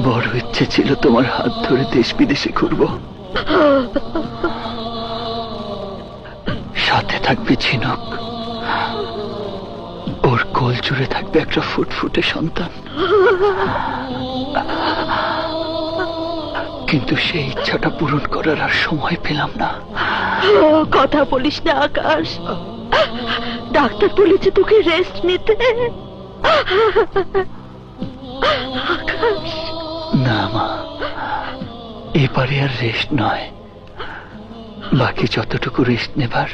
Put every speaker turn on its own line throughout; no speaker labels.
বড় ইচ্ছে ছিল তোমার হাত ধরে দেশ বিদেশে ঘুরবো। সাথে থাকবে ঝিনুক, ওর কোল জুড়ে থাকবে একটা ফুটফুটে সন্তান। কিন্তু সেই ইচ্ছাটা পূরণ করার আর সময় পেলাম না।
কথা বলিস না আকাশ, ডাক্তার বলেছে তোকে রেস্ট নিতে। আকাশ,
না মা, এবারে আর রেস্ট নয়, বাকি যতটুকু রেস্ট নেবার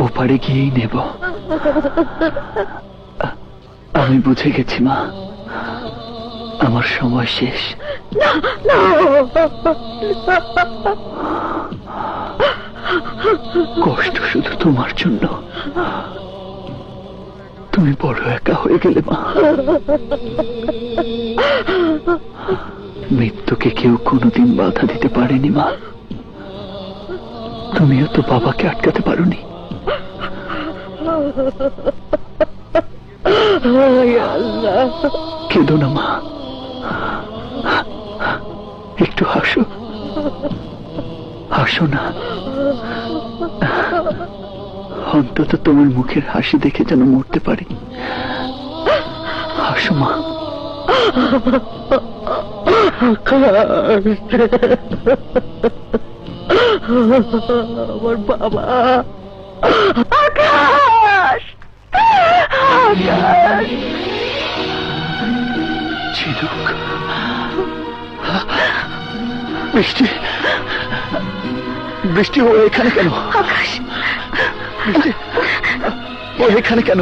ওপারে গিয়েই নেব। আমি বুঝে গেছি মা, আমার সময় শেষ। কষ্ট শুধু তোমার জন্য, তুমি বড় একা হয়ে গেলে মা। মৃত্যুকে কেউ কোনোদিন বাধা দিতে পারেনি মা, তুমিও তো বাবাকে আটকাতে পারোনি। কেঁদো না মা, একটু হাসো, হাসো না। অন্তত তোমার মুখের হাসি দেখে যেন মরতে পারি। হাসো মা।
আমার বাবা। আকাশ, আকাশ।
ঝিনুক, বৃষ্টি, বৃষ্টি ও এখানে কেন?
আকাশ,
বৃষ্টি ও এখানে কেন?